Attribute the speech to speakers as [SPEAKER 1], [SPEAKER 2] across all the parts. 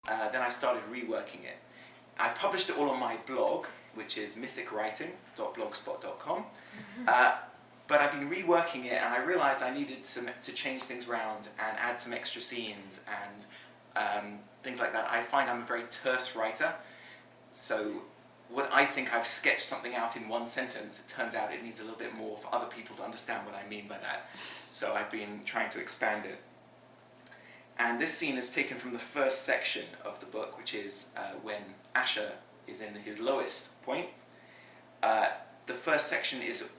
[SPEAKER 1] then I started reworking it. I published it all on my blog, which is mythicwriting.blogspot.com. But I've been reworking it, and I realized I needed to change things around and add some extra scenes and things like that. I find I'm a very terse writer, so what I think I've sketched something out in one sentence, it turns out it needs a little bit more for other people to understand what I mean by that. So I've been trying to expand it. And this scene is taken from the first section of the book, which is when Asher is in his lowest point. The first section is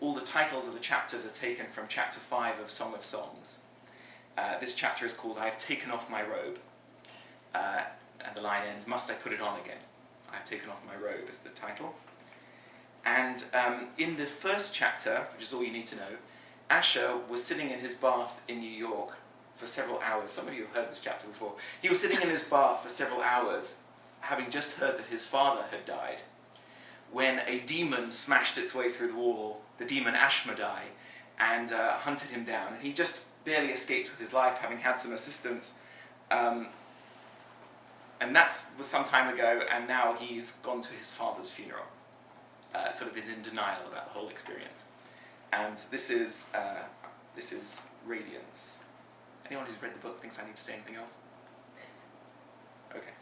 [SPEAKER 1] all the titles of the chapters are taken from chapter 5 of Song of Songs. This chapter is called I've Taken Off My Robe. And the line ends, must I put it on again? I've taken off my robe is the title. And in the first chapter, which is all you need to know, Asher was sitting in his bath in New York for several hours. Some of you have heard this chapter before. He was sitting in his bath for several hours, having just heard that his father had died, when a demon smashed its way through the wall, the demon Ashmedai, and hunted him down. And he just barely escaped with his life, having had some assistance. And that was some time ago, and now he's gone to his father's funeral. Sort of is in denial about the whole experience. And this is Radiance. Anyone who's read the book thinks I need to say anything else? Okay.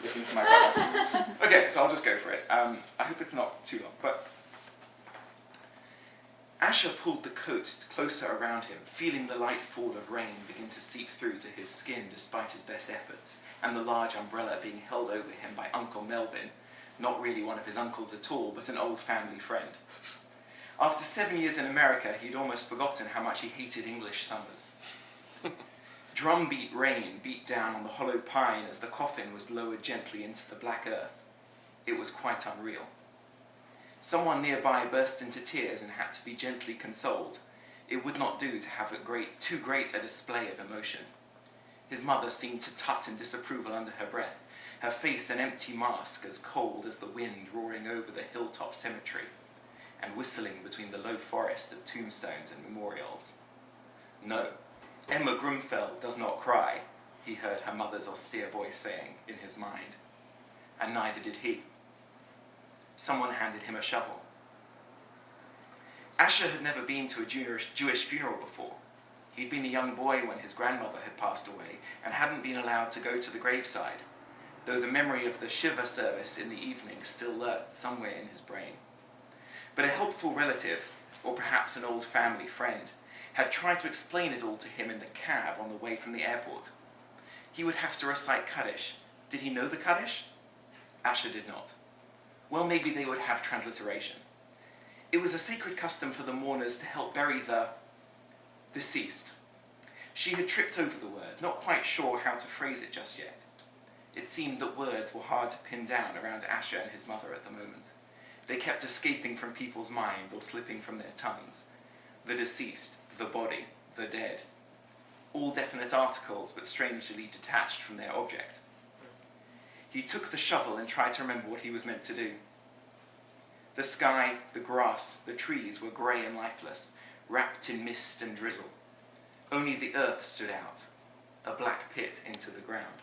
[SPEAKER 1] Listening to my brother. Okay, so I'll just go for it. I hope it's not too long, but Asher pulled the coat closer around him, feeling the light fall of rain begin to seep through to his skin despite his best efforts, and the large umbrella being held over him by Uncle Melvin, not really one of his uncles at all, but an old family friend. After 7 years in America, he'd almost forgotten how much he hated English summers. Drumbeat rain beat down on the hollow pine as the coffin was lowered gently into the black earth. It was quite unreal. Someone nearby burst into tears and had to be gently consoled. It would not do to have too great a display of emotion. His mother seemed to tut in disapproval under her breath, her face an empty mask as cold as the wind roaring over the hilltop cemetery, and whistling between the low forest of tombstones and memorials. No, Emma Grumfeld does not cry, he heard her mother's austere voice saying in his mind. And neither did he. Someone handed him a shovel. Asher had never been to a Jewish funeral before. He'd been a young boy when his grandmother had passed away and hadn't been allowed to go to the graveside, though the memory of the Shiva service in the evening still lurked somewhere in his brain. But a helpful relative, or perhaps an old family friend, had tried to explain it all to him in the cab on the way from the airport. He would have to recite Kaddish. Did he know the Kaddish? Asher did not. Well, maybe they would have transliteration. It was a sacred custom for the mourners to help bury the deceased. She had tripped over the word, not quite sure how to phrase it just yet. It seemed that words were hard to pin down around Asher and his mother at the moment. They kept escaping from people's minds or slipping from their tongues. The deceased, the body, the dead. All definite articles, but strangely detached from their object. He took the shovel and tried to remember what he was meant to do. The sky, the grass, the trees were grey and lifeless, wrapped in mist and drizzle. Only the earth stood out, a black pit into the ground.